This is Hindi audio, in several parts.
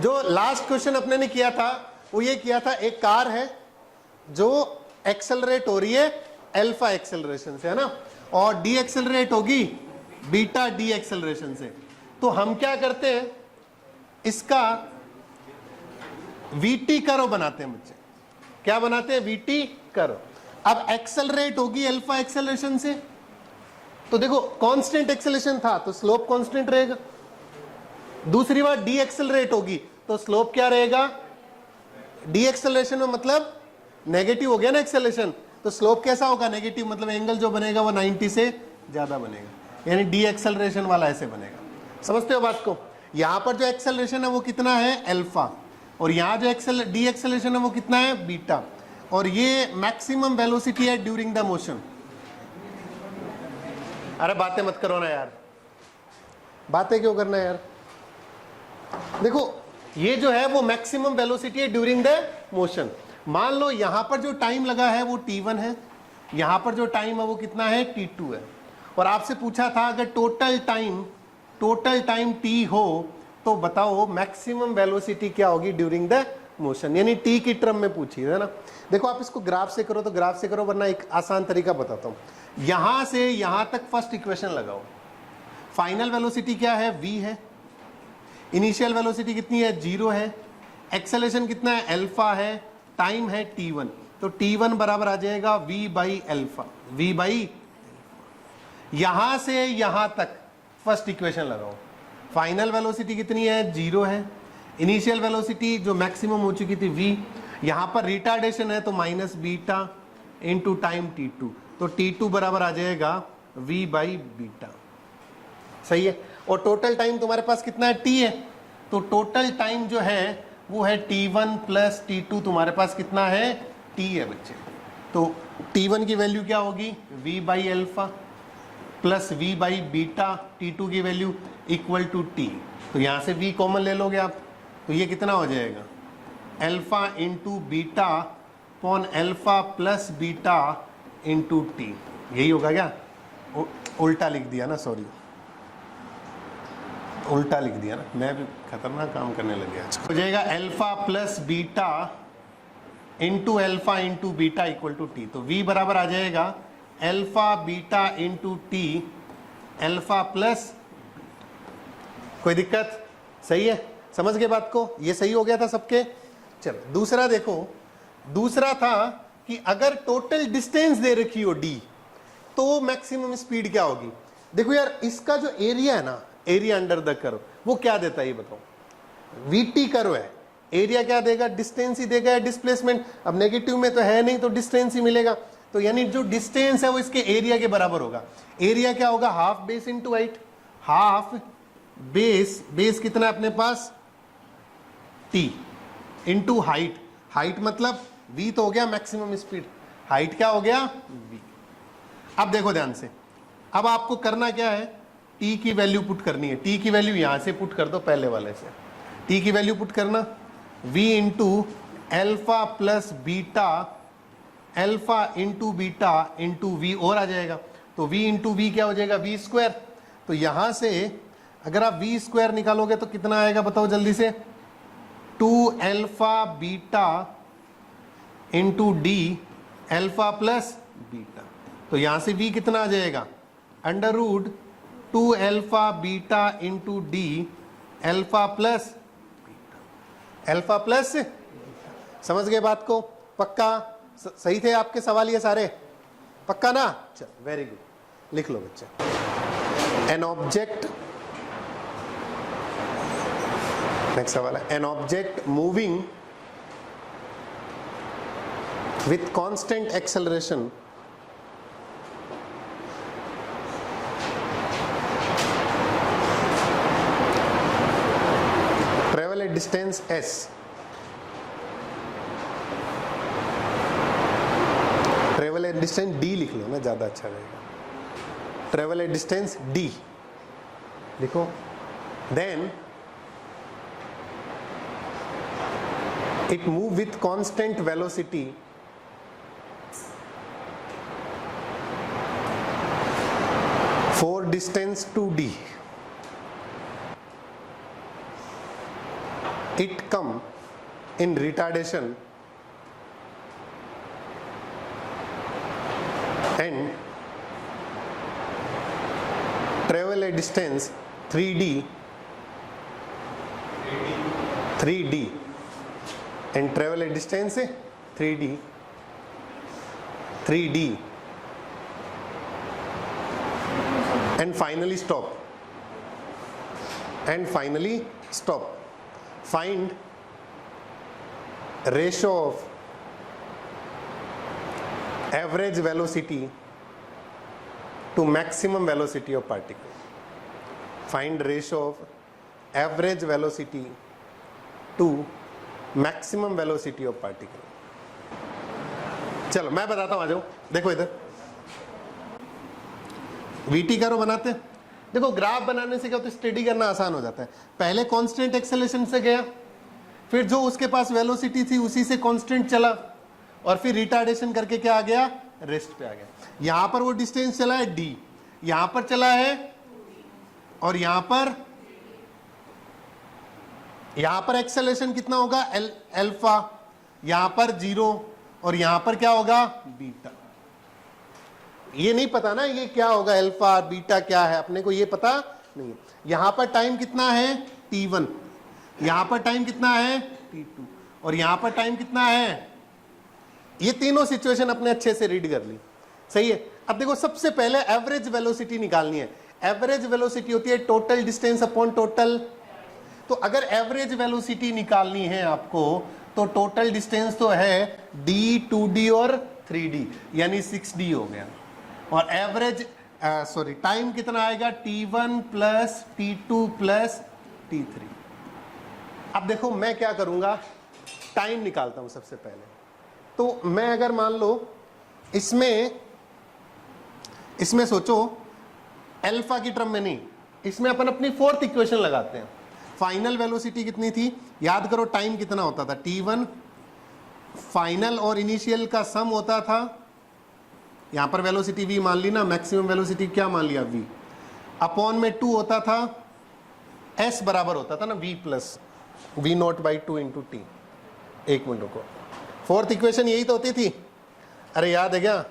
जो लास्ट क्वेश्चन अपने ने किया था वो ये किया था, एक कार है जो एक्सेलरेट हो रही है अल्फा एक्सेलरेशन से, है ना, और डी एक्सेलरेट होगी बीटा डी एक्सेलरेशन से। तो हम क्या करते हैं, इसका वीटी कर्व बनाते हैं बच्चे। क्या बनाते हैं? VT curve. अब एक्सेलरेट होगी अल्फा एक्सेलरेशन से, तो देखो कांस्टेंट एक्सेलरेशन था तो स्लोप कांस्टेंट रहेगा। दूसरी बात डी एक्सेलरेट होगी तो स्लोप क्या रहेगा? डी एक्सेलरेशन में मतलब नेगेटिव हो गया ना एक्सेलरेशन, तो स्लोप कैसा होगा? नेगेटिव, मतलब एंगल जो बनेगा वो 90 से ज्यादा बनेगा, यानी डी एक्सेलरेशन वाला ऐसे बनेगा। समझते हो बात को? यहां पर जो एक्सेलरेशन है वो कितना है? अल्फा, और यहां जो डी एक्सेलरेशन है वो कितना है? बीटा, और ये मैक्सिमम वेलोसिटी है ड्यूरिंग द मोशन। अरे बातें मत करो ना यार, बातें क्यों करना है यार? देखो ये जो है वो मैक्सिमम वेलोसिटी है ड्यूरिंग द मोशन। मान लो यहां पर जो टाइम लगा है वो t1 है, यहां पर जो टाइम है वो कितना है? t2 है। और आपसे पूछा था अगर टोटल टाइम t हो तो बताओ मैक्सिमम वेलोसिटी क्या होगी ड्यूरिंग द मोशन, यानी t की टर्म में पूछी है ना। देखो आप इसको ग्राफ से करो तो ग्राफ से करो, वरना एक आसान तरीका बताता हूं। यहां से यहां तक फर्स्ट इक्वेशन लगाओ। फाइनल वेलोसिटी क्या है? v है। इनिशियल वेलोसिटी कितनी है? 0 है। एक्सेलरेशन कितना है? अल्फा है। टाइम है t1, तो t1 बराबर आ जाएगा v by alpha. v by यहां से यहां तक फर्स्ट इक्वेशन लगाओ। फाइनल वेलोसिटी कितनी है? 0 है। इनिशियल वेलोसिटी जो मैक्सिमम हो चुकी थी v, यहां पर रिटार्डेशन है तो minus beta into time t2, तो t2 बराबर आ जाएगा v बाई बीटा। सही है। और टोटल टाइम तुम्हारे पास कितना है? t है, तो टोटल टाइम जो है वो है t1 प्लस t2। तुम्हारे पास कितना है? t है बच्चे। तो t1 की वैल्यू क्या होगी? v by alpha plus v by beta, t2 की वैल्यू इक्वल टू t। तो यहां से v कॉमन ले लोगे आप, तो ये कितना हो जाएगा? Alpha into beta upon alpha plus beta into t। यही होगा क्या? उल्टा लिख दिया ना, सॉरी उल्टा लिख दिया ना, मैं भी खतरनाक काम करने लग गया। हो जाएगा alpha plus beta into alpha into beta equal to t. तो v बराबर आ जाएगा alpha beta into t, alpha plus. कोई दिक्कत? सही है, समझ गए बात को? ये सही हो गया था सबके? चलो दूसरा देखो। दूसरा था कि अगर टोटल डिस्टेंस दे रखी हो d, तो मैक्सिमम स्पीड क्या होगी? देखो यार इसका जो एरिया है ना, एरिया अंडर द कर्व, वो क्या देता है ये बताओ? वीटी कर्व है, एरिया क्या देगा? डिस्टेंस ही देगा या डिस्प्लेसमेंट? अब नेगेटिव में तो है नहीं तो डिस्टेंस ही मिलेगा, तो यानी जो डिस्टेंस है वो इसके एरिया के बराबर होगा। एरिया क्या होगा? Half base into height. Half base कितना है अपने पास? t into height. हाइट मतलब v तो हो गया मैक्सिमम स्पीड, हाइट क्या हो गया? v। अब देखो ध्यान से, अब आपको करना क्या है? t की वैल्यू पुट करनी है। t की वैल्यू यहां से पुट कर दो, पहले वाले से t की वैल्यू पुट करना, v into alpha plus beta, alpha into beta into v और आ जाएगा, तो v इंटू वी क्या हो जाएगा? v square. तो यहां से अगर आप v स्क्वायर निकालोगे तो कितना आएगा बताओ जल्दी से? 2 alpha beta into d alpha plus beta. तो यहां से v कितना आ जाएगा? Under root 2 alpha beta into d alpha plus beta, alpha plus. समझ गए बात को? पक्का? सही थे आपके सवाल ये सारे? पक्का ना? चल वेरी गुड, लिख लो बच्चे। एन ऑब्जेक्ट, नेक्स्ट सवाल है, an object moving with constant acceleration travel a distance s, travel a distance d लिख लो ना, ज्यादा अच्छा रहेगा। travel a distance d लिखो, then it move with constant velocity for distance 2d। it come in retardation and travel a distance 3d and travel a distance 3d and finally stop. Find ratio of average velocity to maximum velocity of particle. Find ratio of average velocity to maximum velocity of particle. चलो मैं बताता हूं, आ जाओ। देखो इधर वीटी करो बनाते हैं। देखो ग्राफ बनाने से क्या होता है, स्टडी करना आसान हो जाता है। पहले कांस्टेंट एक्सेलरेशन से गया, फिर जो उसके पास वेलोसिटी थी उसी से कांस्टेंट चला, और फिर रिटार्डेशन करके क्या आ गया, रेस्ट पे आ गया। यहां पर वो डिस्टेंस चला है डी, यहां पर चला है, और यहां पर एक्सेलरेशन कितना होगा, अल्फा, यहां पर 0, और यहां पर क्या होगा, बीटा। ये नहीं पता ना ये क्या होगा, अल्फा बीटा क्या है, अपने को ये पता नहीं है। यहां पर टाइम कितना है t1, यहां पर टाइम कितना है t2, और यहां पर टाइम कितना है। ये तीनों सिचुएशन अपने अच्छे से रीड कर ली, सही है। अब देखो सबसे पहले एवरेज वेलोसिटी निकालनी है। एवरेज वेलोसिटी होती है टोटल डिस्टेंस अपॉन टोटल। तो अगर एवरेज वेलोसिटी निकालनी है आपको, तो टोटल डिस्टेंस तो है d, 2d और 3d, यानी 6d हो गया। और एवरेज टाइम कितना आएगा, t1 plus t2 plus t3। अब देखो मैं क्या करूंगा, टाइम निकालता हूं सबसे पहले। तो मैं अगर मान लो इसमें सोचो अल्फा की टर्म में नहीं, इसमें अपन अपनी फोर्थ इक्वेशन लगाते हैं। फाइनल वेलोसिटी कितनी थी, याद करो टाइम कितना होता था, t1 फाइनल और इनिशियल का सम होता था। यहां पर वेलोसिटी v मान ली ना, मैक्सिमम वेलोसिटी क्या मान लिया, v, अपॉन में 2 होता था, s बराबर होता था ना v plus v0/2 into T. एक मिनट रुको, फोर्थ इक्वेशन यही तो होती थी, अरे याद है क्या,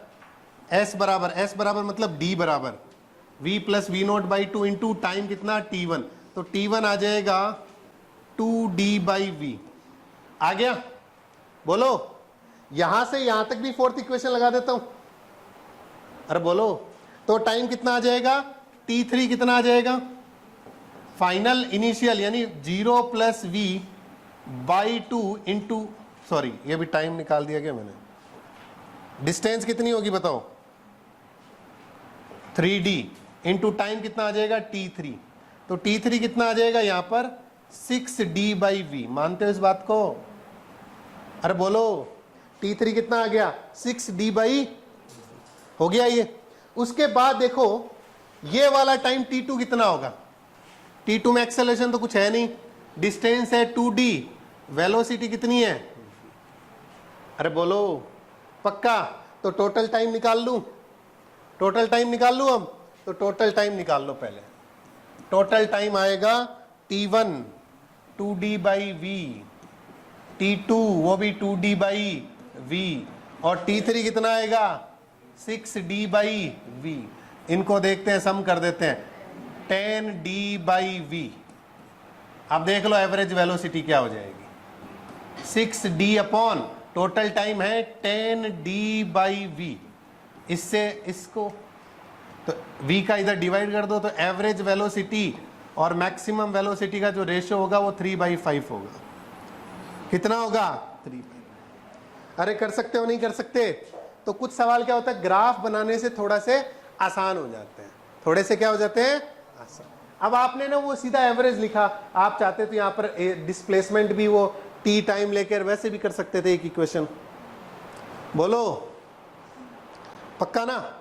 s बराबर मतलब d बराबर v plus v0/2 into time कितना t1, तो t1 आ जाएगा 2d/v। आ गया, बोलो। यहां से यहां तक भी फोर्थ इक्वेशन लगा देता हूं, अरे बोलो। तो टाइम कितना आ जाएगा, t3 कितना आ जाएगा, फाइनल इनिशियल यानी 0 प्लस v/2 इंटू, सॉरी ये भी टाइम निकाल दिया क्या मैंने। डिस्टेंस कितनी होगी बताओ, 3d इंटू टाइम कितना आ जाएगा t3, तो t3 कितना आ जाएगा यहां पर 6d/v। मानते हो इस बात को, अरे बोलो। t3 कितना आ गया, 6d/, हो गया ये। उसके बाद देखो ये वाला टाइम t2 कितना होगा, t2 में एक्सेलरेशन तो कुछ है नहीं, डिस्टेंस है 2d, वेलोसिटी कितनी है, अरे बोलो पक्का। तो टोटल टाइम निकाल लूं, हम तो टोटल टाइम निकाल लो पहले। टोटल टाइम आएगा t1 2d/v, t2 वो भी 2d/v, और t3 कितना आएगा 6d/v। इनको देखते हैं, सम कर देते हैं, 10d/v। अब देख लो एवरेज वेलोसिटी क्या हो जाएगी, 6d अपॉन टोटल टाइम है 10d/v। इससे इसको तो v का इधर डिवाइड कर दो, तो एवरेज वेलोसिटी और मैक्सिमम वेलोसिटी का जो रेशियो होगा वो 3/5 होगा। कितना होगा, 3/5। अरे कर सकते हो नहीं कर सकते, तो कुछ सवाल क्या होता है, ग्राफ बनाने से थोड़ा से आसान हो जाते हैं, थोड़े से क्या हो जाते हैं, आसान। अब आपने ना वो सीधा एवरेज लिखा, आप चाहते तो यहाँ पर डिस्प्लेसमेंट भी वो टी टाइम लेकर वैसे भी कर सकते थे एक इक्वेशन। बोलो पक्का ना।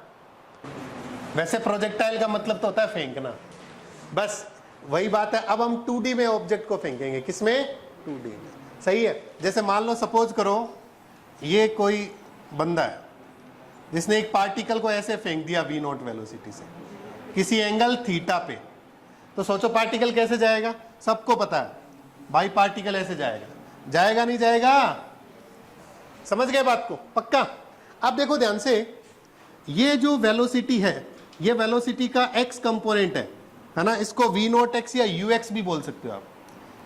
वैसे प्रोजेक्टाइल का मतलब तो होता है फेंकना, बस वही बात है। अब हम 2D में ऑब्जेक्ट को फेंकेंगे, किसमें, 2D में, सही है। जैसे मान लो सपोज करो ये कोई बंदा है जिसने एक पार्टिकल को ऐसे फेंक दिया v0 वेलोसिटी से किसी एंगल थीटा पे, तो सोचो पार्टिकल कैसे जाएगा, सबको पता है बाई पार्टिकल ऐसे जाएगा, जाएगा नहीं जाएगा? समझ गए बात को? पक्का? अब देखो ध्यान से, ये जो वेलोसिटी है, ये वेलोसिटी का x कंपोनेंट है ना, इसको v नोट x या ux भी बोल सकते हो आप।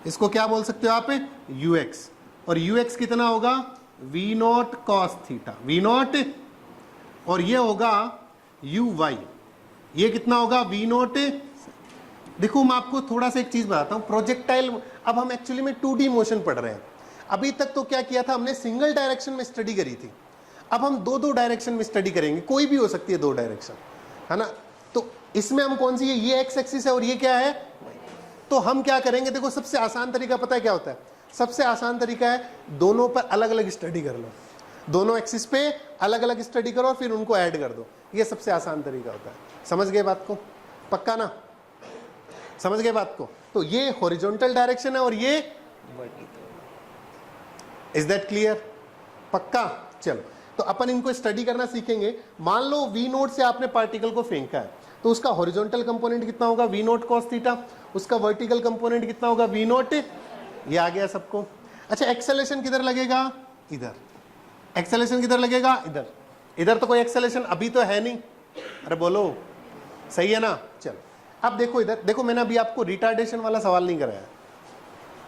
इसको क्या बोल सकते हो आप? ux। और ux कितना होगा? v note cos theta, v note, और ये होगा uy, ये कितना होगा? v note. देखो मैं आपको थोड़ा सा एक चीज बताता हूं, प्रोजेक्टाइल, अब हम एक्चुअली में 2D मोशन पढ़ रहे हैं। अभी तक तो क्या किया था हमने, सिंगल डायरेक्शन में स्टडी करी थी। अब हम दो डायरेक्शन में स्टडी करेंगे, कोई भी हो सकती है 2 डायरेक्शन, है ना। तो इसमें हम कौन सी है, ये एक्स एक्सिस है और ये क्या है, तो हम क्या करेंगे, देखो सबसे आसान तरीका पता है क्या होता है? सबसे आसान तरीका है दोनों पर अलग अलग स्टडी कर लो, दोनों एक्सिस पे अलग अलग स्टडी करो और फिर उनको ऐड कर दो, ये सबसे आसान तरीका होता है। समझ गए बात को? पक्का ना? समझ गए बात को? तो ये हॉरिजॉन्टल डायरेक्शन है और ये वर्टिकल। Is that clear? पक्का? चलो, तो अपन इनको स्टडी करना सीखेंगे। मान लो v नोट से आपने पार्टिकल को फेंका है, तो उसका हॉरिजॉन्टल कंपोनेंट कितना होगा? v note cos theta. उसका वर्टिकल कंपोनेंट कितना होगा? v note. ये आ गया सबको। अच्छा, एक्सेलेरेशन किधर लगेगा? इधर। एक्सेलेरेशन किधर लगेगा? इधर। इधर तो कोई एक्सेलेरेशन अभी तो है नहीं, अरे बोलो, सही है ना? चलो, अब देखो इधर, देखो मैंने अभी आपको रिटार्डेशन वाला सवाल नहीं कराया,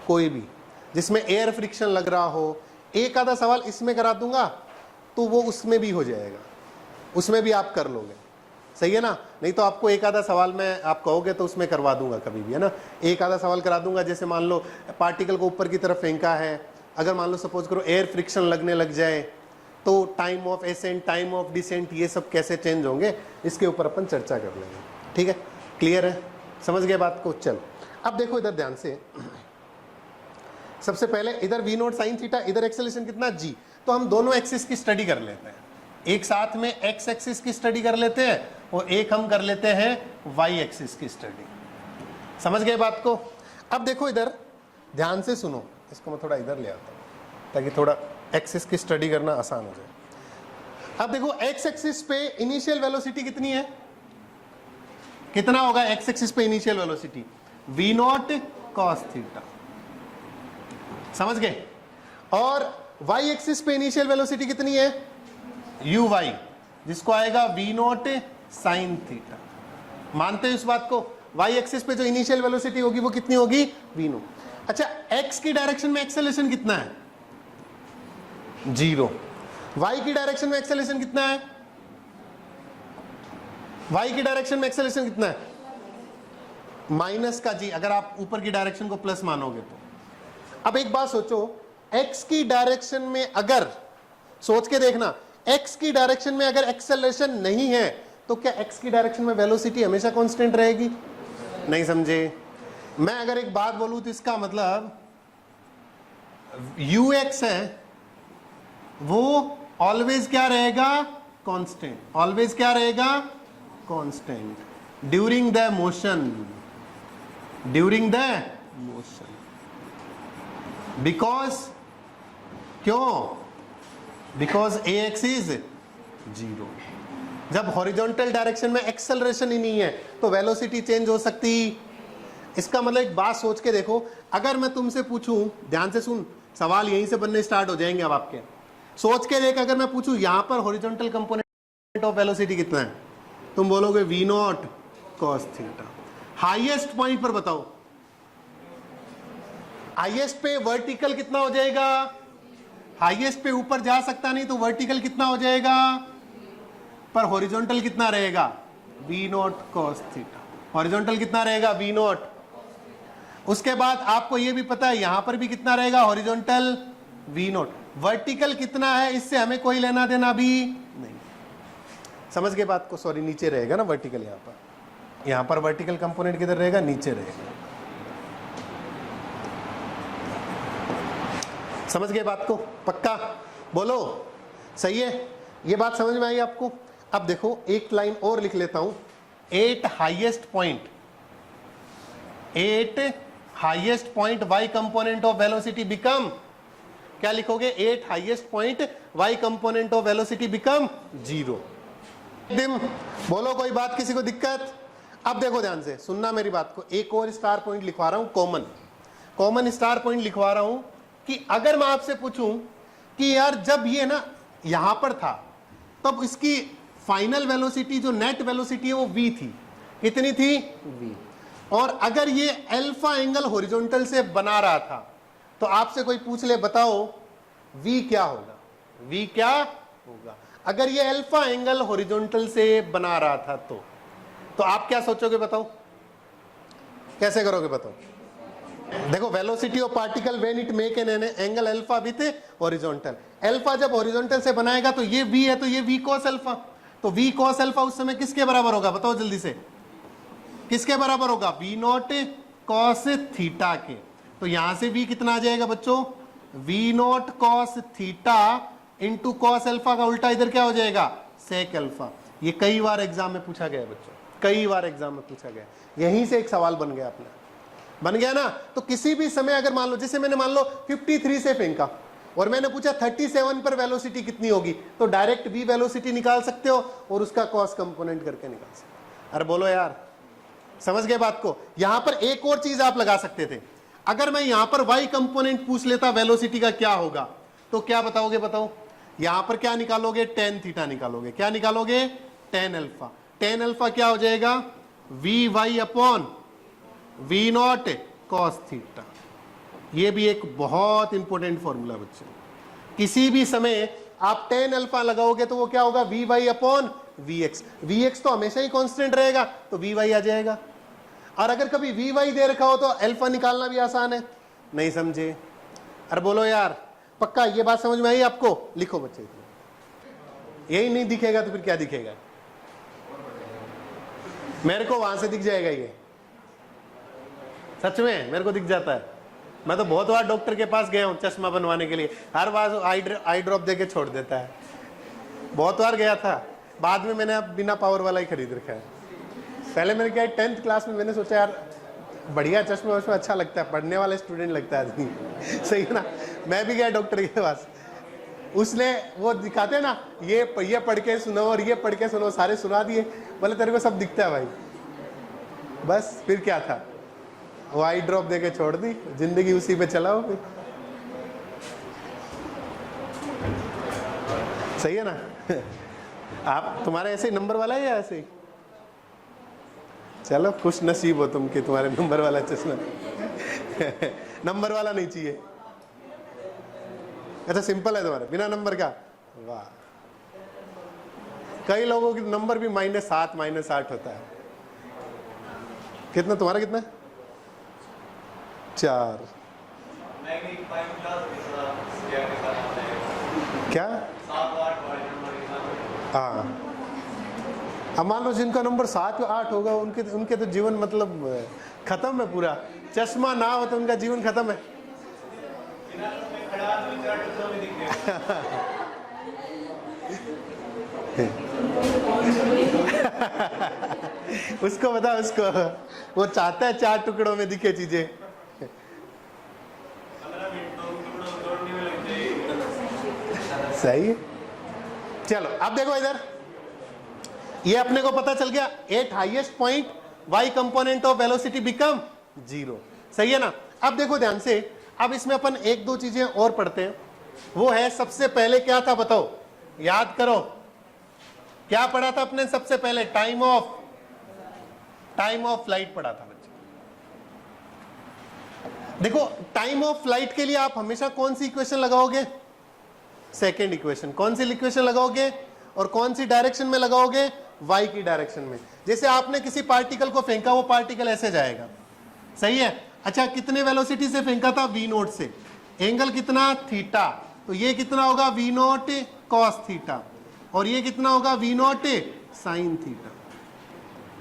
कोई भी जिसमें एयर फ्रिक्शन लग रहा हो। एक आधा सवाल इसमें करा दूंगा तो वो उसमें भी हो जाएगा, उसमें भी आप कर लोगे, सही है ना? नहीं तो आपको एक आधा सवाल में आप कहोगे तो उसमें करवा दूंगा कभी भी, है ना। एक आधा सवाल करा दूंगा, जैसे मान लो पार्टिकल को ऊपर की तरफ फेंका है, अगर मान लो सपोज करो एयर फ्रिक्शन लगने लग जाए तो time of ascent, time of descent, ये सब कैसे चेंज होंगे, इसके ऊपर अपन चर्चा कर लेंगे। ठीक है? क्लियर है? समझ गए बात को? चलो, अब देखो इधर ध्यान से, सबसे पहले इधर v नोट साइन थीटा, इधर एक्सेलेरेशन कितना g। तो हम दोनों एक्सिस की स्टडी कर लेते हैं, एक साथ में x एक्सिस की स्टडी कर लेते हैं और एक हम कर लेते हैं y एक्सिस की स्टडी। समझ गए बात को? अब देखो इधर ध्यान से सुनो, इसको मैं थोड़ा इधर ले आता हूं ताकि थोड़ा एक्सिस की स्टडी करना आसान हो जाए। अब देखो x एक्सिस पे इनिशियल वेलोसिटी कितनी है? कितना होगा x एक्सिस पे initial velocity? v not cos theta. समझ गए? और y एक्सिस पे इनिशियल वेलोसिटी कितनी है? uy, जिसको आएगा v नॉट sin थीटा। मानते हो इस बात को? y एक्सिस पे जो इनिशियल वेलोसिटी होगी वो कितनी होगी? v not. अच्छा, x की डायरेक्शन में एक्सेलेरेशन कितना है? 0। y की डायरेक्शन में एक्सेलेरेशन कितना है? y की डायरेक्शन में एक्सेलेरेशन कितना है? माइनस का g, अगर आप ऊपर की डायरेक्शन को प्लस मानोगे तो। अब एक बात सोचो, x की डायरेक्शन में अगर, सोच के देखना, x की डायरेक्शन में अगर एक्सेलरेशन नहीं है तो क्या x की डायरेक्शन में वेलोसिटी हमेशा कांस्टेंट रहेगी? नहीं समझे? मैं अगर एक बात बोलूं तो इसका मतलब ux है वो ऑलवेज क्या रहेगा? कांस्टेंट। ऑलवेज क्या रहेगा? Constant during the motion, during the motion. Because, क्यों? Because ax is 0। जब हॉरिजॉन्टल डायरेक्शन में एक्सेलरेशन ही नहीं है तो वेलोसिटी चेंज हो सकती? इसका मतलब एक बात सोच के देखो, अगर मैं तुमसे पूछूं, ध्यान से सुन, सवाल यहीं से बनने स्टार्ट हो जाएंगे अब आपके। सोच के देख, अगर मैं पूछूं यहां पर हॉरिजॉन्टल कंपोनेंट ऑफ वेलोसिटी कितना है, तुम बोलोगे v not cos theta. Highest point पर बताओ, हाईएस्ट पे वर्टिकल कितना हो जाएगा? हाईएस्ट पे ऊपर जा सकता नहीं तो वर्टिकल कितना हो जाएगा? पर हॉरिजॉन्टल कितना रहेगा? v not cos theta. Horizontal कितना रहेगा? v not. उसके बाद आपको यह भी पता है यहां पर भी कितना रहेगा? Horizontal v not. वर्टिकल कितना है इससे हमें कोई लेना देना भी नहीं। समझ गए बात को? सॉरी, नीचे रहेगा ना वर्टिकल, यहां पर वर्टिकल कंपोनेंट किधर रहेगा? नीचे रहेगा। समझ गए बात को? पक्का? बोलो, सही है? ये बात समझ में आई आपको? अब देखो एक लाइन और लिख लेता हूं, 8 highest point, 8 highest point y component of velocity become, क्या लिखोगे? 8 highest point y component of velocity become 0। बोलो, कोई बात, किसी को दिक्कत? अब देखो ध्यान से सुनना मेरी बात को, एक और स्टार पॉइंट लिखवा रहा हूं कॉमन। कॉमन स्टार पॉइंट लिखवा रहा हूं कि अगर मैं आपसे पूछूं कि यार जब ये ना यहां पर था तब इसकी फाइनल वेलोसिटी जो नेट वेलोसिटी है वो v थी, कितनी थी v, और अगर ये अल्फा एंगल हॉरिजॉन्टल से बना रहा था तो आपसे कोई पूछ ले बताओ v क्या होगा, v क्या होगा अगर ये अल्फा एंगल हॉरिजॉन्टल से बना रहा था तो आप क्या सोचोगे बताओ, कैसे करोगे बताओ। देखो velocity of particle when it make an angle alpha with horizontal, alpha जब हॉरिजॉन्टल से बनाएगा तो ये v है तो ये v cos अल्फा, तो v cos अल्फा उस समय किसके बराबर होगा बताओ जल्दी से, किसके बराबर होगा, v नॉट cos थीटा के। तो यहां से v कितना आ जाएगा बच्चों, v not cos theta into cos alpha का उल्टा इधर क्या हो जाएगा sec अल्फा। ये कई बार एग्जाम में पूछा गया है बच्चों, कई बार एग्जाम में पूछा गया, यहीं से एक सवाल बन गया अपना, बन गया ना। तो किसी भी समय अगर मान लो जैसे मैंने मान लो 53 से फेंका और मैंने पूछा 37 पर वेलोसिटी कितनी होगी, तो डायरेक्ट v वेलोसिटी निकाल सकते हो और उसका कॉस कंपोनेंट करके निकाल सकते हो। अरे बोलो यार, समझ गए बात को। यहां पर एक और चीज आप लगा सकते थे, अगर मैं यहां पर y कंपोनेंट पूछ लेता वेलोसिटी का क्या होगा तो क्या बताओगे बताओ, यहां पर क्या निकालोगे, टेन थीटा निकालोगे, क्या निकालोगे टेन अल्फा, टेन अल्फा क्या हो जाएगा v y upon v naught cos theta. ये भी एक बहुत इंपॉर्टेंट फॉर्मूला बच्चों, किसी भी समय आप टेन अल्फा लगाओगे तो वो क्या होगा v y upon v x, v x तो हमेशा ही कांस्टेंट रहेगा तो वी वाई आ जाएगा। और अगर कभी वी वाई दे रखा हो तो अल्फा निकालना भी आसान है, नहीं समझे, अरे बोलो यार पक्का ये बात समझ में आई आपको, लिखो बच्चे, यही नहीं दिखेगा तो फिर क्या दिखेगा, मेरे को वहां से दिख जाएगा ये, सच में मेरे को दिख जाता है। मैं तो बहुत बार डॉक्टर के पास गया हूं चश्मा बनवाने के लिए, हर बार आई ड्रॉप देके छोड़ देता है, बहुत बार गया था, बाद में मैंने अब बिना पावर वाला ही खरीद रखा है। पहले मैंने क्या 10th क्लास में मैंने सोचा यार बढ़िया चश्मा वश्मा अच्छा लगता है, पढ़ने वाले स्टूडेंट लगता है आदमी सही है ना, मैं भी गया डॉक्टर के पास, उसने वो दिखाते हैं ना ये पढ़ के सुनो और ये पढ़ के सुनो, सारे सुना दिए, बोले तेरे को सब दिखता है भाई, बस फिर क्या था, वो आई ड्रॉप देके छोड़ दी, जिंदगी उसी पे चलाओ फिर, सही है ना आप तुम्हारे ऐसे ही नंबर वाला है या ऐसे ही, चलो खुश नसीब हो तुम कि तुम्हारे नंबर वाला चश्मा नंबर वाला नहीं चाहिए, अच्छा सिंपल है तुम्हारे बिना नंबर का, वाह। कई लोगों की नंबर भी -7 -8 होता है, कितना तुम्हारा कितना 4, क्या हाँ, अब मान लो जिनका नंबर 7 या 8 होगा उनके तो जीवन मतलब खत्म है पूरा, चश्मा ना हो तो उनका जीवन खत्म है उसको बता, उसको वो चाहता है 4 टुकड़ों में दिखे चीजें सही है। चलो अब देखो इधर, ये अपने को पता चल गया eight highest point y component of velocity become 0, सही है ना। अब देखो ध्यान से, अब इसमें अपन एक दो चीजें और पढ़ते हैं, वो है सबसे पहले क्या था बताओ, याद करो क्या पढ़ा था अपने सबसे पहले, टाइम ऑफ फ्लाइट पढ़ा था बच्चे। देखो टाइम ऑफ फ्लाइट के लिए आप हमेशा कौन सी इक्वेशन लगाओगे, सेकेंड इक्वेशन। कौन सी इक्वेशन लगाओगे और कौन सी डायरेक्शन में लगाओगे, y की डायरेक्शन में। जैसे आपने किसी पार्टिकल को फेंका, वो पार्टिकल ऐसे जाएगा, सही है। अच्छा कितने वेलोसिटी से फेंका था, v नोट से, एंगल कितना थीटा, तो ये कितना होगा v नोट कॉस थीटा, और ये कितना होगा v नोट साइन थीटा,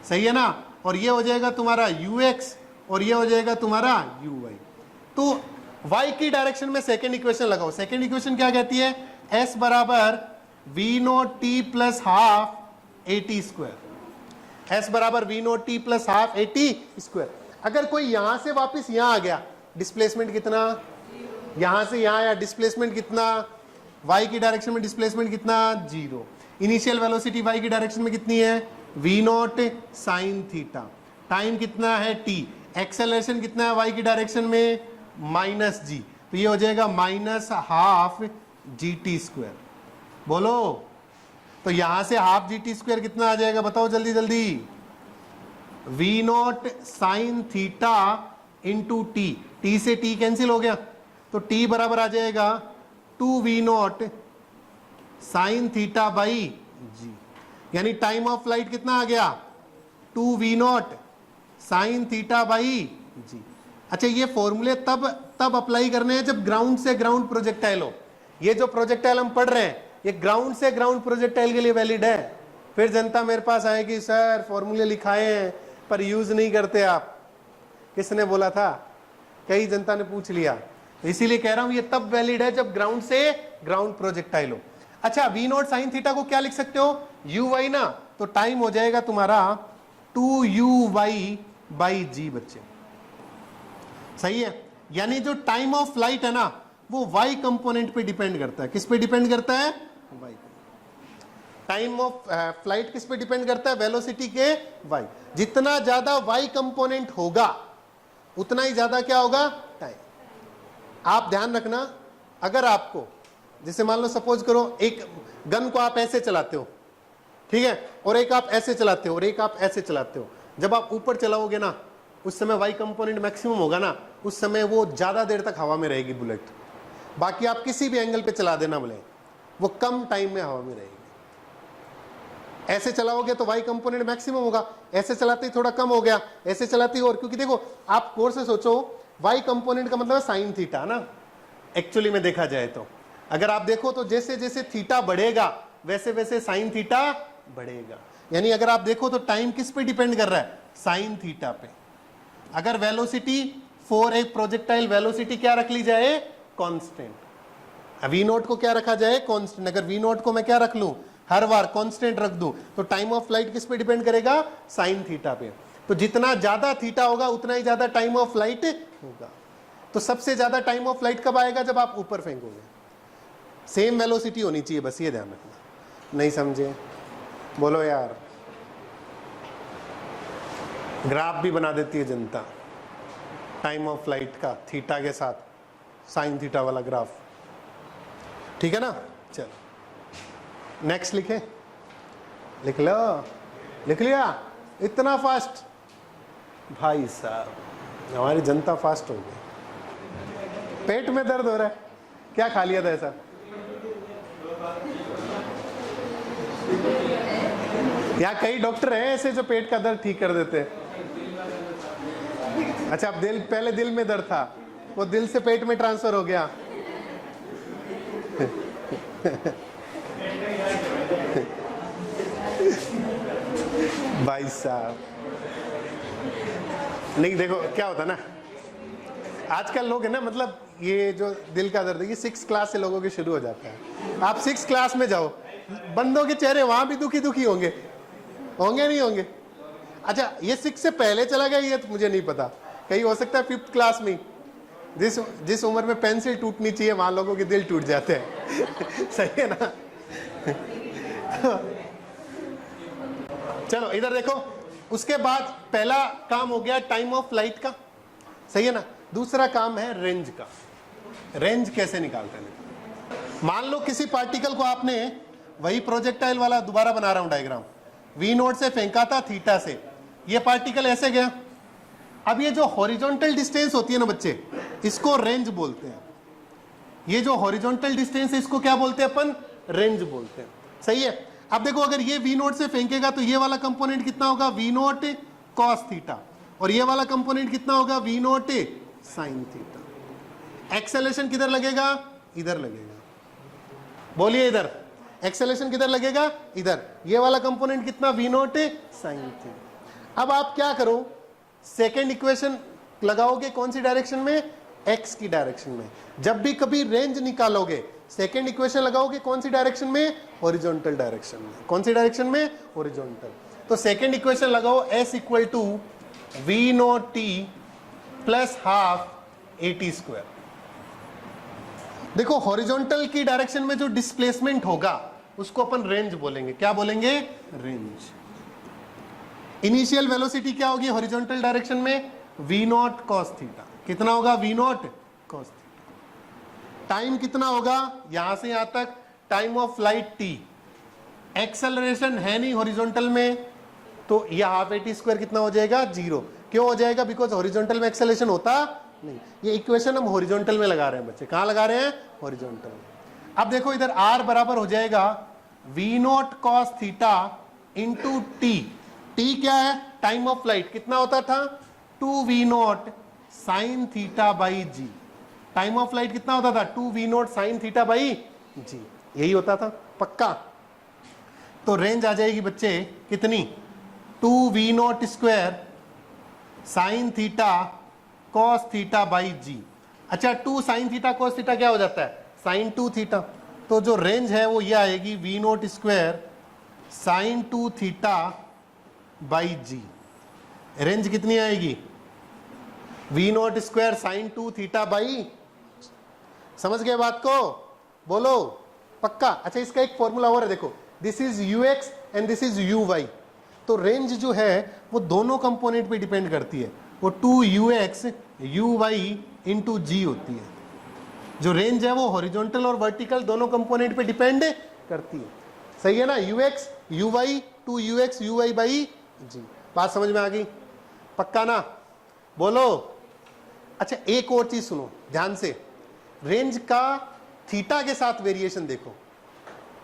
सही है ना। और ये हो जाएगा तुम्हारा ux और ये हो जाएगा तुम्हारा uy। तो y की डायरेक्शन में सेकेंड इक्वेशन लगाओ। सेकेंड इक्वेशन क्या कहती है, s बराबर v note t plus half at square, s बराबर v note t plus half at square. अगर कोई यहां से वापस यहां आ गया, डिस्प्लेसमेंट कितना, यहां से यहां आया, डिस्प्लेसमेंट कितना, y की डायरेक्शन में डिस्प्लेसमेंट कितना 0। इनिशियल वेलोसिटी y की डायरेक्शन में कितनी है, v note sine theta. Time कितना है t, एक्सेलरेशन कितना है y की डायरेक्शन में माइनस जी, तो ये हो जाएगा minus half G T square. बोलो, तो यहां से हाफ जी टी स्क्वायर कितना आ जाएगा बताओ जल्दी जल्दी। V naught sine theta into T, T से टी कैंसिल हो गया, तो टी बराबर आ जाएगा 2v not sine theta by G, यानी टाइम ऑफ फ्लाइट कितना आ गया 2v not sine theta by जी। अच्छा, ये फॉर्मूले तब अप्लाई करने हैं जब ग्राउंड से ग्राउंड प्रोजेक्टाइल हो। ये जो प्रोजेक्टाइल हम पढ़ रहे हैं ये ग्राउंड से ग्राउंड प्रोजेक्टाइल के लिए वैलिड है। फिर जनता मेरे पास आएगी, सर फॉर्मूले लिखाए हैं पर यूज नहीं करते आप। किसने बोला था? कई जनता ने पूछ लिया, इसीलिए कह रहा हूं ये तब वैलिड है जब ग्राउंड से ग्राउंड प्रोजेक्टाइल हो। अच्छा, वी नॉट साइन थीटा को क्या लिख सकते हो? यू वाई ना, तो टाइम हो जाएगा तुम्हारा 2u/y बाई जी बच्चे। सही है, यानी जो टाइम ऑफ फ्लाइट है ना वो y कंपोनेंट पे डिपेंड करता है। किस पे डिपेंड करता है? y। टाइम ऑफ फ्लाइट किस पे डिपेंड करता है? वेलोसिटी के y। जितना ज्यादा y कंपोनेंट होगा उतना ही ज्यादा क्या होगा? टाइम। आप ध्यान रखना, अगर आपको जैसे मान लो सपोज करो एक गन को आप ऐसे चलाते हो, ठीक है, और एक आप ऐसे चलाते हो और एक आप ऐसे चलाते हो। जब आप ऊपर चलाओगे ना उस समय y कंपोनेंट मैक्सिमम होगा ना, उस समय वो ज्यादा देर तक हवा में रहेगी बुलेट। बाकी आप किसी भी एंगल पे चला देना बोले, वो कम टाइम में हवा में रहेगी। ऐसे चलाओगे तो y कंपोनेंट मैक्सिमम होगा, ऐसे चलाते ही थोड़ा कम हो गया, ऐसे चलाते ही और, क्योंकि देखो आप गौर से सोचो y कंपोनेंट का मतलब है साइन थीटा ना। एक्चुअली में देखा जाए तो अगर आप देखो तो जैसे जैसे थीटा बढ़ेगा वैसे वैसे साइन थीटा बढ़ेगा। यानी अगर आप देखो तो टाइम किस पे डिपेंड कर रहा है? साइन थीटा पे। अगर वेलोसिटी फॉर एक प्रोजेक्टाइल वेलोसिटी क्या रख ली जाए? कांस्टेंट। वी नोट को क्या रखा जाए? कांस्टेंट। अगर वी नोट को मैं क्या रख लूं? हर बार कांस्टेंट रख दूं, तो टाइम ऑफ फ्लाइट किस पे डिपेंड करेगा? साइन थीटा पे। तो जितना ज्यादा थीटा होगा उतना ही ज्यादा टाइम ऑफ फ्लाइट होगा। तो सबसे ज्यादा टाइम ऑफ फ्लाइट कब आएगा? जब आप ऊपर फेंकोगे। सेम वेलोसिटी होनी चाहिए, बस ये ध्यान रखना। नहीं समझे? बोलो यार। ग्राफ भी बना देती है जनता टाइम ऑफ फ्लाइट का थीटा के साथ, साइन थीटा वाला ग्राफ। ठीक है ना? चलो नेक्स्ट लिखे। लिख लो, लिख लिया? इतना फास्ट? भाई साहब हमारी जनता फास्ट हो गई। पेट में दर्द हो रहा है, क्या खा लिया था ऐसा? यहाँ कई डॉक्टर हैं ऐसे जो पेट का दर्द ठीक कर देते हैं। अच्छा, अब दिल, पहले दिल में दर्द था, वो दिल से पेट में ट्रांसफर हो गया। भाई साहब नहीं, देखो क्या होता ना, आजकल लोग है ना, मतलब ये जो दिल का दर्द है ये 6 क्लास से लोगों के शुरू हो जाता है। आप 6 क्लास में जाओ, बंदों के चेहरे वहां भी दुखी दुखी होंगे, होंगे नहीं होंगे? अच्छा, ये 6 से पहले चला गया ये तो मुझे नहीं पता, कहीं हो सकता है 5th क्लास में। जिस उम्र में पेंसिल टूटनी चाहिए वहां लोगों के दिल टूट जाते हैं। सही है ना? चलो इधर देखो, उसके बाद पहला काम हो गया टाइम ऑफ फ्लाइट का, सही है ना? दूसरा काम है रेंज का। रेंज कैसे निकालते हैं? मान लो किसी पार्टिकल को आपने, वही प्रोजेक्टाइल वाला दोबारा बना रहा हूं डायग्राम, वी नोट से फेंका था थीटा से, ये पार्टिकल ऐसे गया। अब ये जो हॉरिजॉन्टल डिस्टेंस होती है ना बच्चे, इसको रेंज बोलते हैं। ये जो हॉरिजॉन्टल डिस्टेंस है इसको क्या बोलते हैं अपन? रेंज बोलते हैं। सही है? अब देखो अगर ये वी नोट से फेंकेगा तो ये वाला कंपोनेंट कितना होगा? वी नोट कॉस थीटा, और ये वाला कंपोनेंट कितना होगा? V naught sine theta. Acceleration किधर लगेगा? इधर लगेगा। बोलिए इधर एक्सेलेरेशन किधर लगेगा? इधर। ये वाला कंपोनेंट कितना? V naught sine theta. अब आप क्या करो, सेकेंड इक्वेशन लगाओगे कौन सी डायरेक्शन में? एक्स की डायरेक्शन में। जब भी कभी रेंज निकालोगे सेकेंड इक्वेशन लगाओगे कौन सी डायरेक्शन में? हॉरिजॉन्टल डायरेक्शन में। कौन सी डायरेक्शन में? हॉरिजॉन्टल। तो सेकेंड इक्वेशन लगाओ, s equal to v naught t plus half a t square. देखो हॉरिजॉन्टल की डायरेक्शन में जो डिस्प्लेसमेंट होगा उसको अपन रेंज बोलेंगे। क्या बोलेंगे? रेंज। इनिशियल वेलोसिटी क्या होगी हॉरिजॉन्टल डायरेक्शन में? V naught cos theta. कितना होगा? V naught cos theta. Time कितना होगा यहां से यहां तक, time of flight t, acceleration है नहीं हॉरिजॉन्टल में, तो ये हाफ ए टी स्क्वायर कितना हो जाएगा 0। क्यों हो जाएगा? बिकॉज हॉरिजॉन्टल में एक्सेलरेशन होता नहीं। ये इक्वेशन हम हॉरिजॉन्टल में लगा रहे हैं बच्चे। कहां लगा रहे हैं? हॉरिजॉन्टल में। अब देखो इधर r बराबर हो जाएगा v not cos theta into T. T क्या है? Time of flight. कितना होता था? 2v not sine theta by g. Time of flight कितना होता था? 2v not sine theta by g, यही होता था। पक्का? तो रेंज आ जाएगी बच्चे कितनी? 2v not square sine theta cos theta by जी। अच्छा, 2 साइन थीटा कॉस थीटा क्या हो जाता है? Sine 2 theta. तो जो रेंज है वो ये आएगी v naught square sine 2 theta by g. Range कितनी आएगी? v naught square sine 2 theta by. समझ गए बात को? बोलो पक्का? अच्छा, इसका एक फॉर्मूला और है, देखो, this is ux and this is uy। तो रेंज जो है वो दोनों कंपोनेंट पे डिपेंड करती है, वो 2ux uy इंटू जी होती है। जो रेंज है वो हॉरिजॉन्टल और वर्टिकल दोनों कंपोनेंट पे डिपेंड करती है। सही है ना? ux uy 2ux uy by g. बात समझ में आ गई? पक्का ना? बोलो। अच्छा, एक और चीज सुनो ध्यान से, रेंज का थीटा के साथ वेरिएशन देखो।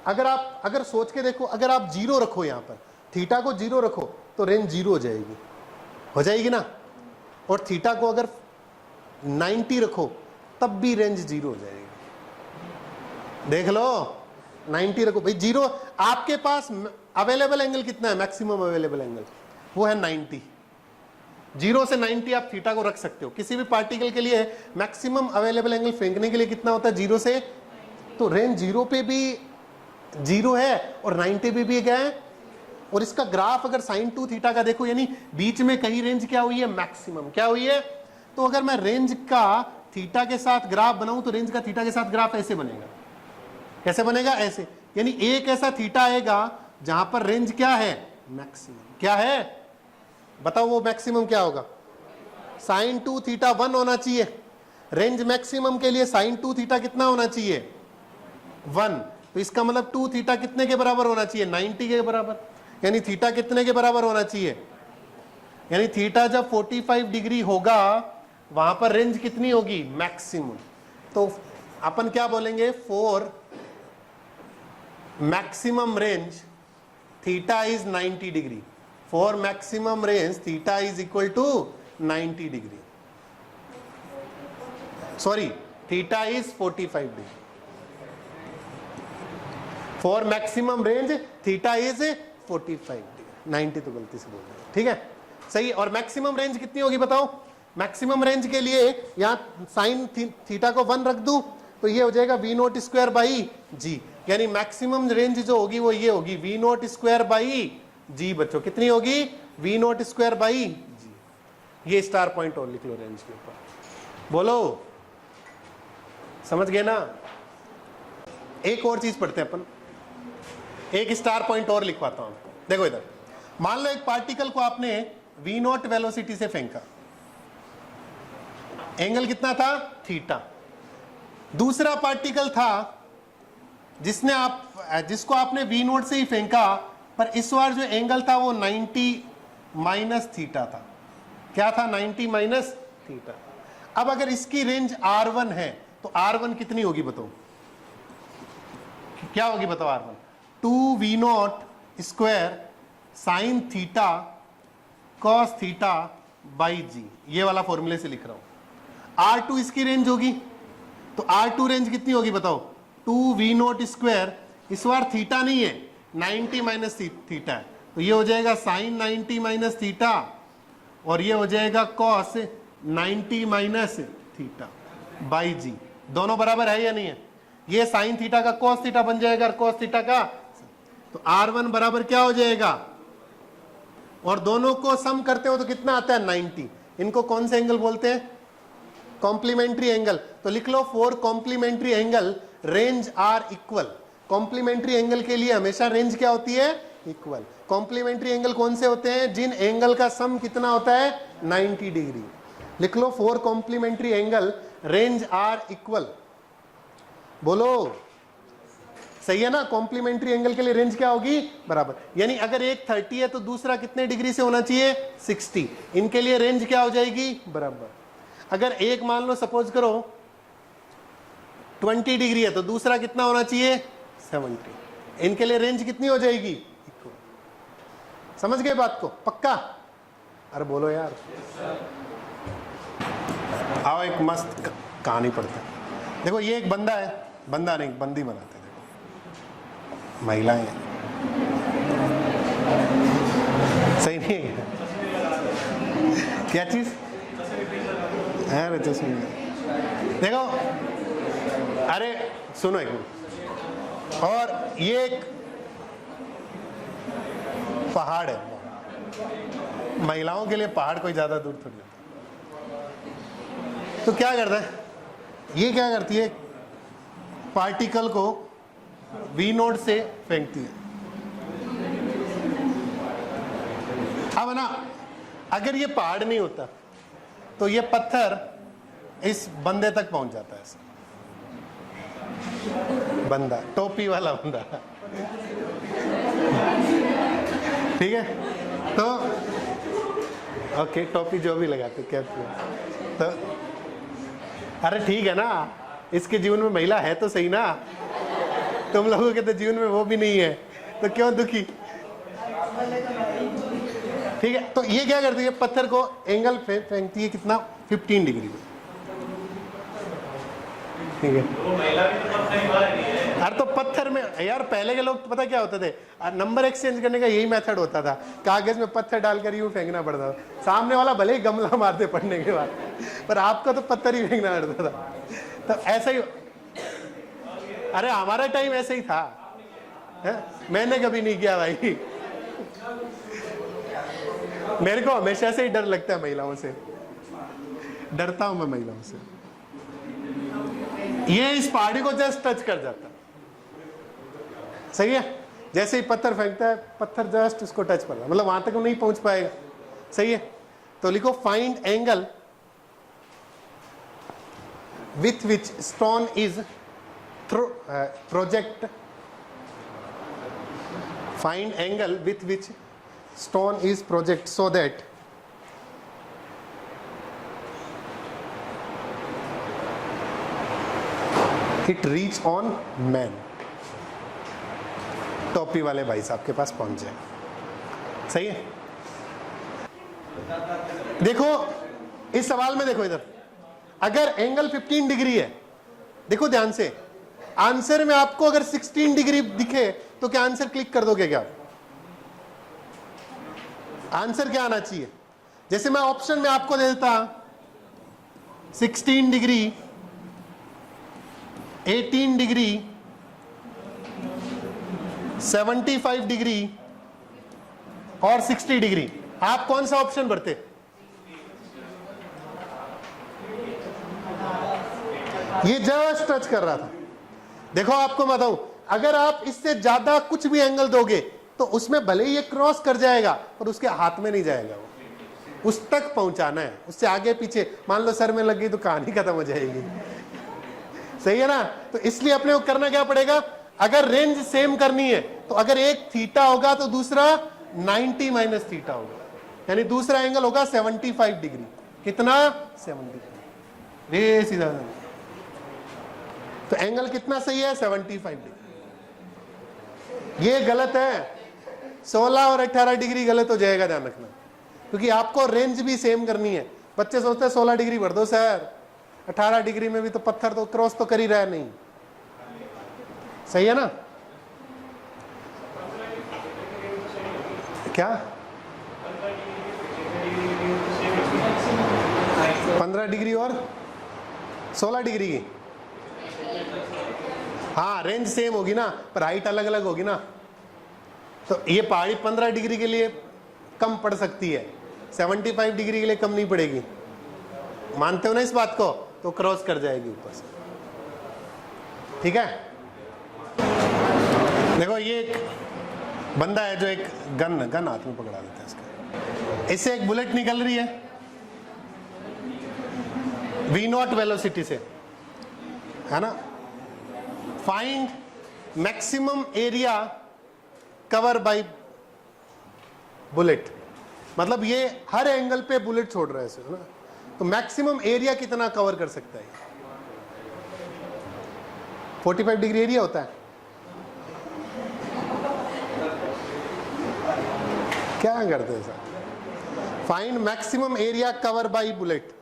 अगर सोच के देखो, अगर आप 0 रखो यहां पर, थीटा को 0 रखो तो रेंज 0 हो जाएगी। हो जाएगी ना? और थीटा को अगर 90 रखो तब भी रेंज 0 हो जाएगी। देख लो, 90 रखो भाई, 0। आपके पास अवेलेबल एंगल कितना है? मैक्सिमम अवेलेबल एंगल वो है 90। 0 से 90 आप थीटा को रख सकते हो। किसी भी पार्टिकल के लिए मैक्सिमम अवेलेबल एंगल फेंकने के लिए कितना होता है? 0 से। तो रेंज 0 पे भी 0 है और 90 पे भी क्या है? और इसका ग्राफ अगर साइन 2 थीटा का देखो, यानी बीच में कहीं रेंज क्या हुई है? मैक्सिमम। क्या हुई है? तो अगर मैं रेंज का थीटा के साथ ग्राफ बनाऊं तो रेंज का थीटा के साथ ग्राफ ऐसे बनेगा। कैसे बनेगा? ऐसे। यानी एक ऐसा थीटा आएगा जहां पर रेंज क्या है? मैक्सिमम। क्या है? बताओ वो मैक्सिमम क्या होगा? साइन 2 थीटा 1 होना चाहिए। रेंज मैक्सिमम के लिए साइन 2 थीटा कितना होना चाहिए? 1। तो इसका मतलब 2 थीटा कितने के बराबर होना चाहिए? 90 के बराबर। यानी थीटा कितने के बराबर होना चाहिए? यानी थीटा जब 45 डिग्री होगा वहां पर रेंज कितनी होगी? मैक्सिमम। तो अपन क्या बोलेंगे? For maximum range theta is 90 degree. For maximum range theta is equal to 90 degree. Sorry, theta is 45 degree. For maximum range theta is 45 degree. 90 तो गलती से बोल रहे, ठीक है? सही। और मैक्सिमम रेंज कितनी होगी बताओ? मैक्सिमम रेंज के लिए यहां साइन थीटा को 1 रख दूं तो ये हो जाएगा v naught square by G. यानी मैक्सिमम रेंज जो होगी वो ये होगी v नॉट स्क्वायर बाई जी। बच्चों कितनी होगी? v naught square by g. ये स्टार पॉइंट और लिख लो रेंज के ऊपर। बोलो, समझ गए ना? एक और चीज पढ़ते हैं अपन, एक स्टार पॉइंट और लिखवाता हूं आपको। देखो इधर, मान लो एक पार्टिकल को आपने v नॉट वेलोसिटी से फेंका, एंगल कितना था? थीटा। दूसरा पार्टिकल था जिसको आपने v नॉट से ही फेंका, पर इस बार जो एंगल था वो 90 माइनस थीटा था। क्या था? 90 माइनस थीटा। अब अगर इसकी रेंज r1 है तो r1 कितनी होगी बताओ? क्या होगी बताओ r1? 2v not square sine theta cos theta by g. ये वाला फॉर्मूले से लिख रहा हूं। r2 इसकी रेंज होगी, तो r2 रेंज कितनी होगी बताओ? 2v नॉट स्क्वायर, इस बार थीटा नहीं है, 90 माइनस थीटा है, तो ये हो जाएगा साइन 90 माइनस थीटा और ये हो जाएगा कॉस 90 माइनस थीटा बाई जी। दोनों बराबर है या नहीं है? ये साइन थीटा का कॉस थीटा बन जाएगा और कॉस थीटा का, तो r1 बराबर क्या हो जाएगा? और दोनों को सम करते हो तो कितना आता है? 90। इनको कौन से एंगल बोलते हैं? Complementary angle. तो लिख लो, for complementary angle range are equal. Complementary angle के लिए हमेशा रेंज क्या होती है? इक्वल। कॉम्प्लीमेंट्री एंगल कौन से होते हैं? जिन एंगल का सम कितना होता है? 90 डिग्री। लिख लो, for complementary angle range are equal, बोलो सही है ना। कॉम्प्लीमेंट्री एंगल के लिए रेंज क्या होगी, बराबर। यानी अगर एक 30 है तो दूसरा कितने डिग्री से होना चाहिए, 60। इनके लिए रेंज क्या हो जाएगी, बराबर। अगर एक मान लो सपोज करो 20 डिग्री है तो दूसरा कितना होना चाहिए, 70। इनके लिए रेंज कितनी हो जाएगी, इक्वल। समझ गए बात को, पक्का। अरे बोलो यार। आओ एक मस्त कहानी पढ़ते हैं। देखो ये एक बंदा है, बंदा नहीं बंदी बनाते हैं, देखो महिलाएं हैं, सही नहीं है क्या चीज है, देखो। अरे सुनो एक मिनट, और ये एक पहाड़ है, महिलाओं के लिए पहाड़ कोई ज्यादा दूर थोड़ी होता। तो क्या करता है, ये क्या करती है, पार्टिकल को V नोड से फेंकती है। अब ना अगर ये पहाड़ नहीं होता तो ये पत्थर इस बंदे तक पहुंच जाता है। बंदा, टोपी वाला बंदा, ठीक है। तो ओके, टोपी जो भी लगाते, कैप, तो अरे ठीक है ना, इसके जीवन में महिला है तो सही ना। तुम लोगों के तो जीवन में वो भी नहीं है, तो क्यों दुखी। ठीक है, तो ये क्या करती है, पत्थर को एंगल फेंकती है कितना, 15 डिग्री में। ठीक है, अरे तो पत्थर में यार, पहले के लोग पता क्या होते थे, नंबर एक्सचेंज करने का यही मेथड होता था, कागज में पत्थर डालकर यूं फेंकना पड़ता था। सामने वाला भले ही गमला मारते पड़ने के बाद, पर आपको तो पत्थर ही फेंकना पड़ता था। तो ऐसा ही, अरे हमारा टाइम ऐसे ही था है? मैंने कभी नहीं किया भाई। मेरे को हमेशा से ही डर लगता है महिलाओं से, डरता हूं मैं महिलाओं से। ये इस पहाड़ी को जस्ट टच कर जाता, सही है। जैसे ही पत्थर फेंकता है, पत्थर जस्ट उसको टच कर रहा, मतलब वहां तक नहीं पहुंच पाएगा, सही है। तो लिखो find angle with which stone is project, find angle with which stone is project so that it reach on man। टोपी वाले भाई साहब के पास पहुंच जाए, सही है। देखो इस सवाल में, देखो इधर, अगर एंगल 15 डिग्री है, देखो ध्यान से, आंसर में आपको अगर 16 डिग्री दिखे तो क्या आंसर क्लिक कर दोगे क्या? आंसर क्या आना चाहिए? जैसे मैं ऑप्शन में आपको दे देता 16 डिग्री, 18 डिग्री, 75 डिग्री और 60 डिग्री, आप कौन सा ऑप्शन भरते? ये जस्ट टच कर रहा था। देखो आपको बताऊं, अगर आप इससे ज्यादा कुछ भी एंगल दोगे तो उसमें भले ही ये क्रॉस कर जाएगा पर उसके हाथ में नहीं जाएगा, वो उस तक पहुंचाना है। उससे आगे पीछे मान लो सर में लग गई तो कहानी खत्म हो जाएगी, सही है ना। तो इसलिए अपने को करना क्या पड़ेगा, अगर रेंज सेम करनी है तो अगर एक थीटा होगा तो दूसरा 90 माइनस थीटा होगा, यानी दूसरा एंगल होगा 75 डिग्री। कितना? 75। वे सीधा, तो एंगल कितना सही है? 75 डिग्री। ये गलत है, 16 और 18 डिग्री गलत हो जाएगा, ध्यान रखना, क्योंकि आपको रेंज भी सेम करनी है। बच्चे सोचते हैं 16 डिग्री भर दो सर, 18 डिग्री में भी तो पत्थर तो क्रॉस तो कर ही रहा है, नहीं, सही है ना। क्या 15 डिग्री और 16 डिग्री की? हाँ, रेंज सेम होगी ना, पर हाइट अलग अलग होगी ना। तो ये पहाड़ी 15 डिग्री के लिए कम पड़ सकती है, 75 डिग्री के लिए कम नहीं पड़ेगी। मानते हो ना इस बात को? तो क्रॉस कर जाएगी ऊपर से, ठीक है। देखो ये एक बंदा है जो एक गन हाथ में पकड़ा देता है इसका, इससे एक बुलेट निकल रही है। वी नॉट वेलोसिटी से, है ना। Find maximum area cover by bullet, मतलब ये हर एंगल पे बुलेट छोड़ रहा है इसे, है ना। तो मैक्सिमम एरिया कितना कवर कर सकता है? 45 डिग्री एरिया होता है। क्या करते हैं sir? Find maximum area cover by bullet.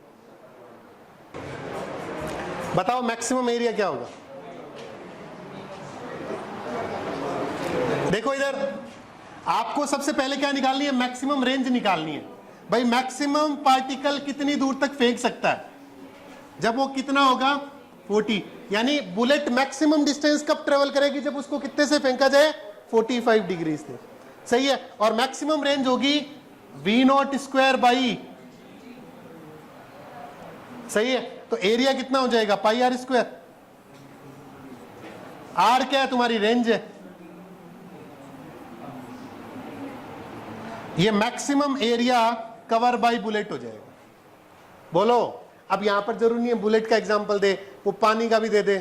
बताओ मैक्सिमम एरिया क्या होगा? देखो इधर, आपको सबसे पहले क्या निकालनी है? मैक्सिमम रेंज निकालनी है। भाई मैक्सिमम पार्टिकल कितनी दूर तक फेंक सकता है? जब वो कितना होगा? 40। यानी बुलेट मैक्सिमम डिस्टेंस कब ट्रेवल करेगी? जब उसको कितने से फेंका जाए? 45 डिग्री से। सही है। और मैक्सिमम रेंज होगी वी नॉट स्क्वायर बाई, सही है। तो एरिया कितना हो जाएगा? पाई आर स्क्वायर। आर क्या है? तुम्हारी रेंज है। ये maximum area cover by bullet हो जाएगा। बोलो। अब यहां पर जरूरी नहीं है बुलेट का एग्जांपल दे, वो पानी का भी दे दे।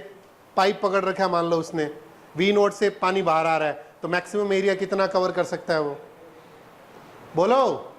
पाइप पकड़ रखा है मान लो उसने, वी नोट से पानी बाहर आ रहा है, तो मैक्सिमम एरिया कितना कवर कर सकता है वो? बोलो।